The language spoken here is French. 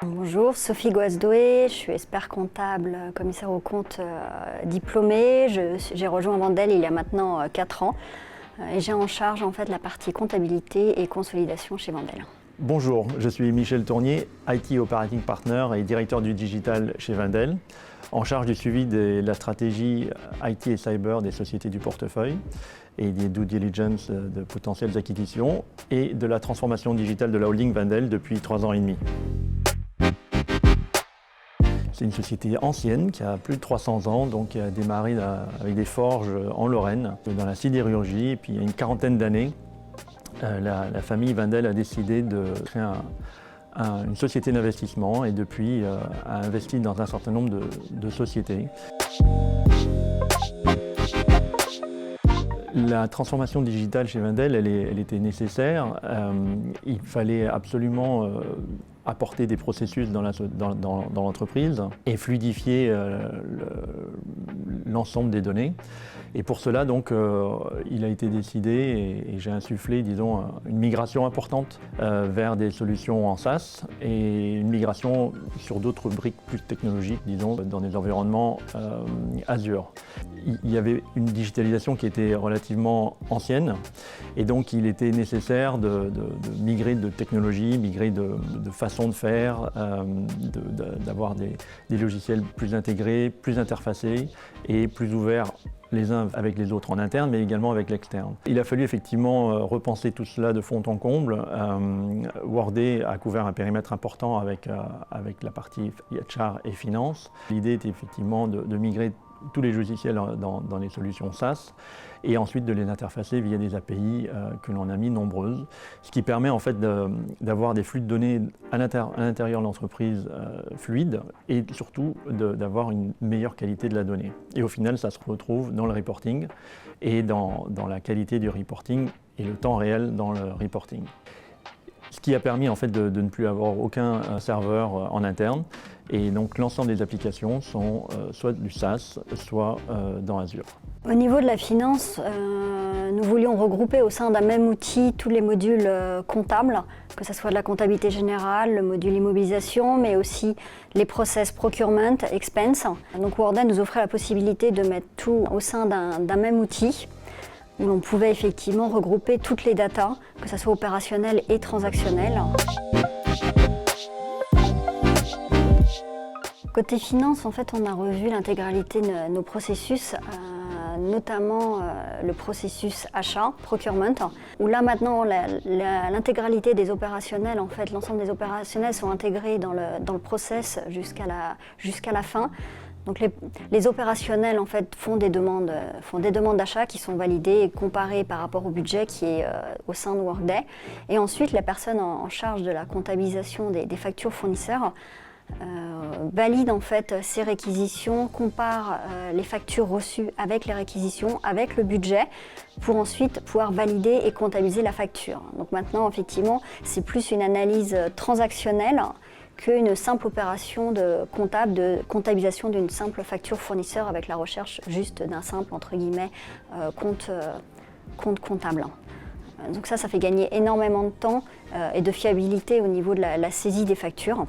Bonjour, Sophie Goasdoué, je suis expert comptable, commissaire aux comptes diplômée. J'ai rejoint Wendel il y a maintenant 4 ans et j'ai en charge en fait la partie comptabilité et consolidation chez Wendel. Bonjour, je suis Michel Tournier, IT Operating Partner et directeur du digital chez Wendel, en charge du suivi de la stratégie IT et cyber des sociétés du portefeuille et des due diligence de potentielles acquisitions et de la transformation digitale de la holding Wendel depuis 3 ans et demi. C'est une société ancienne qui a plus de 300 ans, donc qui a démarré avec des forges en Lorraine, dans la sidérurgie. Et puis il y a une quarantaine d'années, la famille Wendel a décidé de créer une société d'investissement et depuis a investi dans un certain nombre de sociétés. La transformation digitale chez Wendel, elle était nécessaire. Il fallait absolument apporter des processus dans l'entreprise et fluidifier l'ensemble des données. Et pour cela, donc, il a été décidé, et j'ai insufflé, disons, une migration importante vers des solutions en SaaS et une migration sur d'autres briques plus technologiques, disons, dans des environnements Azure. Il y avait une digitalisation qui était relativement ancienne et donc il était nécessaire de migrer de technologie, migrer de façon de faire, d'avoir des logiciels plus intégrés, plus interfacés et plus ouverts les uns avec les autres en interne, mais également avec l'externe. Il a fallu effectivement repenser tout cela de fond en comble. Workday a couvert un périmètre important avec la partie HR et finance. L'idée était effectivement de migrer tous les logiciels dans les solutions SaaS et ensuite de les interfacer via des API que l'on a mis nombreuses, ce qui permet en fait d'avoir des flux de données à l'intérieur de l'entreprise fluides et surtout d'avoir une meilleure qualité de la donnée. Et au final, ça se retrouve dans le reporting et dans la qualité du reporting et le temps réel dans le reporting. Ce qui a permis en fait de ne plus avoir aucun serveur en interne et donc l'ensemble des applications sont soit du SaaS, soit dans Azure. Au niveau de la finance, nous voulions regrouper au sein d'un même outil tous les modules comptables, que ce soit de la comptabilité générale, le module immobilisation, mais aussi les process procurement, expense. Donc Wendel nous offrait la possibilité de mettre tout au sein d'un même outil, où l'on pouvait effectivement regrouper toutes les datas, que ce soit opérationnelles et transactionnelles. Côté finance, en fait, on a revu l'intégralité de nos processus, notamment le processus achat, procurement, où là maintenant l'intégralité des opérationnels, en fait, l'ensemble des opérationnels sont intégrés dans le process jusqu'à la fin. Donc les opérationnels en fait font des demandes d'achat qui sont validées et comparées par rapport au budget qui est au sein de Workday. Et ensuite, la personne en charge de la comptabilisation des factures fournisseurs valide en fait ces réquisitions, compare les factures reçues avec les réquisitions, avec le budget, pour ensuite pouvoir valider et comptabiliser la facture. Donc maintenant, effectivement, c'est plus une analyse transactionnelle qu'une simple opération de comptabilisation d'une simple facture fournisseur avec la recherche juste d'un simple, entre guillemets, compte comptable. Donc ça fait gagner énormément de temps et de fiabilité au niveau de la saisie des factures.